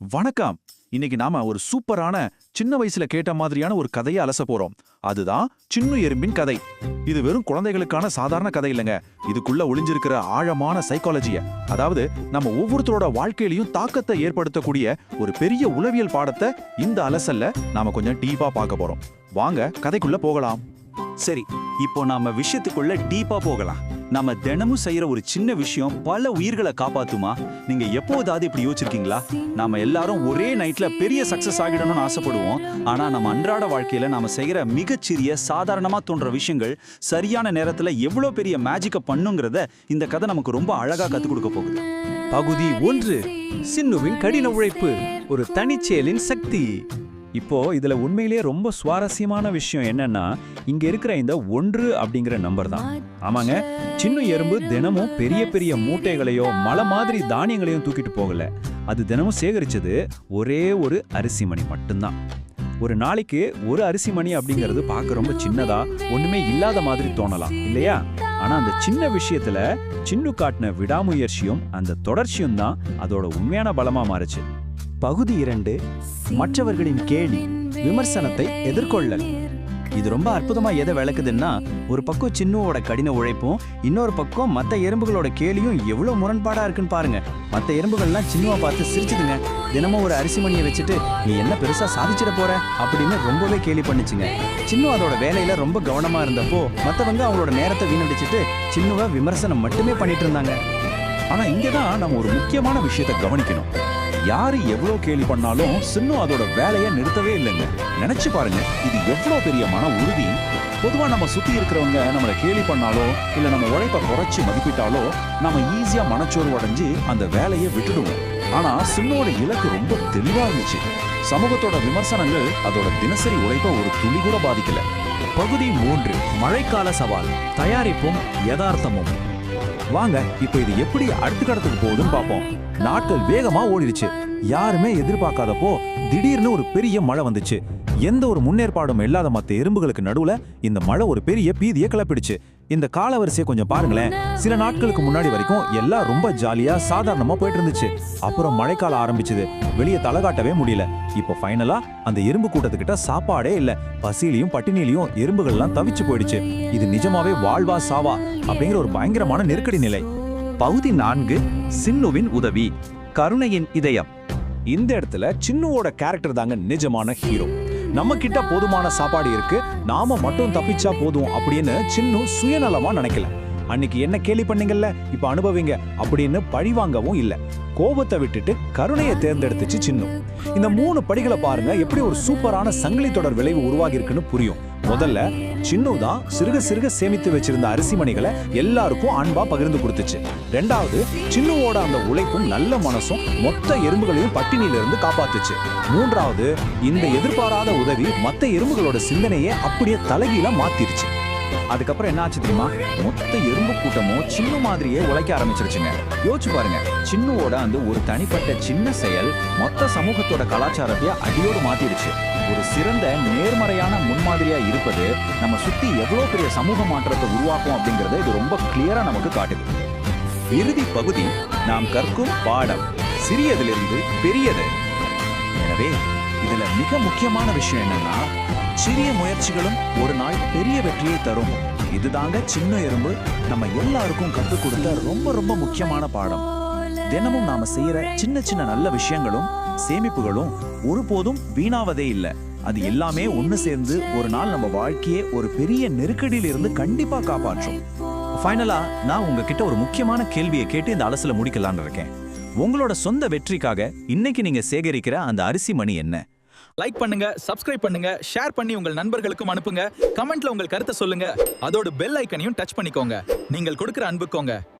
வணக்கம். இன்னைக்கு நாம ஒரு சூப்பரான சின்ன வயசுல கேட்ட மாதிரியான ஒரு கதையை அலச போறோம். அதுதான் சின்ன எறும்பின் கதை. இது வெறும் குழந்தைகளுக்கான சாதாரண கதை இல்லைங்க. இதுக்குள்ள ஒளிஞ்சிருக்கிற ஆழமான சைக்காலஜிய, அதாவது நம்ம ஒவ்வொருத்தரோட வாழ்க்கையிலையும் தாக்கத்தை ஏற்படுத்தக்கூடிய ஒரு பெரிய உளவியல் பாடத்தை இந்த அலசல்ல நாம கொஞ்சம் டீப்பா பார்க்க போறோம். வாங்க கதைக்குள்ள போகலாம். சரி, இப்போ நாம விஷயத்துக்குள்ள டீப்பா போகலாம். நம்ம தினமும் செய்யற ஒரு சின்ன விஷயம் பல உயிர்களை காப்பாத்துமா? நீங்க எப்போதாவது இப்படி யோசிச்சிருக்கீங்களா? நாம எல்லாரும் ஒரே நைட்ல பெரிய சக்சஸ் ஆகிடணும்னு ஆசைப்படுவோம். ஆனா நம்ம அன்றாட வாழ்க்கையில நாம செய்யற மிகச்சிறிய சாதாரணமா தோன்ற விஷயங்கள் சரியான நேரத்துல எவ்வளவு பெரிய மேஜிக்க பண்ணுங்கிறத இந்த கதை நமக்கு ரொம்ப அழகா கத்துக் கொடுக்க போகுது. பகுதி 1. சின்னுவின் கடின உழைப்பு, ஒரு தனிச்செயலின் சக்தி. இப்போ இதுல உண்மையிலேயே ரொம்ப சுவாரஸ்யமான விஷயம் என்னன்னா, இங்க இருக்கிற இந்த 1 அப்படிங்கிற நம்பர் தான். ஆமாங்க, சின்ன எறும்பு தினமும் பெரிய பெரிய மூட்டைகளையோ மலை மாதிரி தானியங்களையும் தூக்கிட்டு போகல. அது தினமும் சேகரிச்சது ஒரே ஒரு அரிசி மணி மட்டும்தான். ஒரு நாளைக்கு ஒரு அரிசி மணி அப்படிங்கிறது பார்க்க ரொம்ப சின்னதா ஒண்ணுமே இல்லாத மாதிரி தோணலாம் இல்லையா? ஆனா அந்த சின்ன விஷயத்துல சின்னு காட்டின விடாமுயற்சியும் அந்த தொடர்ச்சியும் தான் அதோட உண்மையான பலமா மாறுச்சு. பகுதி 2. மற்றவர்களின் கேலி, விமர்சனத்தை எதிர்கொள்ளல். இது ரொம்ப அற்புதமா எதை விளக்குதுன்னா, ஒரு பக்கம் சின்னுவோட கடின உழைப்பும், இன்னொரு பக்கம் மற்ற எறும்புகளோட கேலியும் எவ்வளவு முரண்பாடா இருக்குன்னு பாருங்க. மற்ற எறும்புகள்லாம் சின்னுவை பார்த்து சிரிச்சுதுங்க. தினமும் ஒரு அரிசி மணியை வச்சுட்டு நீ என்ன பெருசா சாதிச்சிட போற அப்படின்னு ரொம்பவே கேலி பண்ணுச்சுங்க. சின்னு அதோட வேலையில ரொம்ப கவனமா இருந்தப்போ மற்றவங்க அவங்களோட நேரத்தை வீணடிச்சுட்டு சின்னுவை விமர்சனம் மட்டுமே பண்ணிட்டு இருந்தாங்க. ஆனா இங்கதான் நம்ம ஒரு முக்கியமான விஷயத்தை கவனிக்கணும். யாரு எவ்வளவு கேலி பண்ணாலும் சின்னு அதோட வேலையை நிறுத்தவே இல்லைங்க. நினைச்சு பாருங்க, இது எவ்வளவு பெரிய மன உறுதி. பொதுவா நம்ம சுத்தி இருக்கிறவங்க நம்மளை கேலி பண்ணாலோ இல்ல நம்ம உழைப்பை குறைச்சு மதிப்பிட்டாலோ நம்ம ஈஸியா மனச்சோர்வு அடைஞ்சு அந்த வேலையை விட்டுடுவோம். ஆனா சின்னோட இலக்கு ரொம்ப தெளிவா இருந்துச்சு. சமூகத்தோட விமர்சனங்கள் அதோட தினசரி உழைப்பை ஒரு துளி கூட பாதிக்கல. பகுதி 3. மழைக்கால சவால், தயாரிப்பும் யதார்த்தமும். வாங்க இப்போ இது எப்படி அடுத்த கட்டத்துக்கு போகுதுன்னு பார்ப்போம். நாட்கள் வேகமா ஓடிடுச்சு. யாருமே எதிர்பார்க்காதப்போ திடீர்னு ஒரு பெரிய மழை வந்துச்சு. எந்த ஒரு முன்னேற்பாடும் இல்லாத மற்ற எறும்புகளுக்கு நடுவுல இந்த மழை ஒரு பெரிய பீதியை கிளப்பிடுச்சு. இந்த காலவரிசையை கொஞ்சம் பாருங்களேன். சில நாட்களுக்கு முன்னாடி வரைக்கும் எல்லாம் ரொம்ப ஜாலியா சாதாரணமா போயிட்டு இருந்துச்சு. அப்புறம் மழைக்காலம் ஆரம்பிச்சது. வெளியே தலை காட்டவே முடியல. இப்போ ஃபைனலா அந்த எறும்பு கூட்டத்துக்கிட்ட சாப்பாடே இல்ல. பசியிலையும் பட்டினிலையும் எறும்புகள்லாம் தவிச்சு போயிடுச்சு. இது நிஜமாவே வாழ்வா சாவா அப்படிங்கிற ஒரு பயங்கரமான நெருக்கடி நிலை. பகுதி 4. சின்னுவின் உதவி, கருணையின் இதயம். இந்த இடத்துல சின்னுவோட கேரக்டர் தாங்க நிஜமான ஹீரோ. நம்ம கிட்ட போதுமான சாப்பாடு இருக்கு, நாம மட்டும் தப்பிச்சா போதும் அப்படின்னு சின்னு சுயநலமா நினைக்கல. அன்னைக்கு என்ன கேலி பண்ணீங்கல்ல, இப்ப அனுபவிங்க அப்படின்னு பழிவாங்கவும் இல்ல. கோபத்தை விட்டுட்டு கருணையை தேர்ந்தெடுத்துச்சு சின்னு. இந்த 3 படிகளை பாருங்க, எப்படி ஒரு சூப்பரான சங்கிலி தொடர் விளைவு உருவாகி இருக்குன்னு புரியும். முதல்ல சின்னு தான் சிறுக சிறுக சேமித்து வச்சிருந்த அரிசி மணிகளை எல்லாருக்கும் அன்பா பகிர்ந்து கொடுத்துச்சு. 2வது, சின்னுவோட அந்த உழைப்பும் நல்ல மனசும் மொத்த எறும்புகளையும் பட்டினியிலிருந்து காப்பாத்துச்சு. 3வது, இந்த எதிர்பாராத உதவி மற்ற எறும்புகளோட சிந்தனையே அப்படியே தலைகீழா மாத்திருச்சு. அதுக்கப்புறம் என்ன ஆச்சு தெரியுமா? மொத்த எறும்பு கூட்டமும் சின்ன மாதிரியே உழைக்க ஆரம்பிச்சிருச்சுங்க. யோசிச்சு பாருங்க, சின்னுவோட அந்த ஒரு தனிப்பட்ட சின்ன செயல் மொத்த சமூகத்தோட கலாச்சாரத்தையே அடியோடு மாத்திடுச்சு. ஒரு சிறந்த நேர்மறையான முன்மாதிரியா இருப்பது நம்ம சுத்தி எவ்வளவு பெரிய சமூக மாற்றத்தை உருவாக்கும் அப்படிங்கறத இது ரொம்ப கிளியரா நமக்கு காட்டுது. இறுதி பகுதி, நாம் கற்கும் பாடம் சிறியதிலிருந்து பெரியது. எனவே இதுல மிக முக்கியமான விஷயம் என்னன்னா, சிறிய முயற்சிகளும் ஒரு நாள் பெரிய வெற்றியை தரும். இதுதாங்க சின்ன எறும்பு நம்ம எல்லாருக்கும் கற்றுக் கொடுத்த ரொம்ப ரொம்ப முக்கியமான பாடம். தினமும் நாம செய்யற சின்ன சின்ன நல்ல விஷயங்களும் சேமிப்புகளும் ஒருபோதும் வீணாவதே இல்லை. அது எல்லாமே ஒண்ணு சேர்ந்து ஒரு நாள் நம்ம வாழ்க்கையே ஒரு பெரிய நெருக்கடியில இருந்து கண்டிப்பா காப்பாற்றும். ஃபைனலா நான் உங்ககிட்ட ஒரு முக்கியமான கேள்வியை கேட்டு இந்த அலசல முடிக்கலான்னு இருக்கேன். உங்களோட சொந்த வெற்றிக்காக இன்னைக்கு நீங்க சேகரிக்கிற அந்த அரிசி மணி என்ன? லைக் பண்ணுங்க, சப்ஸ்கிரைப் பண்ணுங்க, ஷேர் பண்ணி உங்கள் நண்பர்களுக்கும் அனுப்புங்க. கமெண்ட்ல உங்கள் கருத்தை சொல்லுங்க. அதோட பெல் ஐக்கனையும் டச் பண்ணிக்கோங்க. நீங்கள் கொடுக்கிற அன்புக்கோங்க.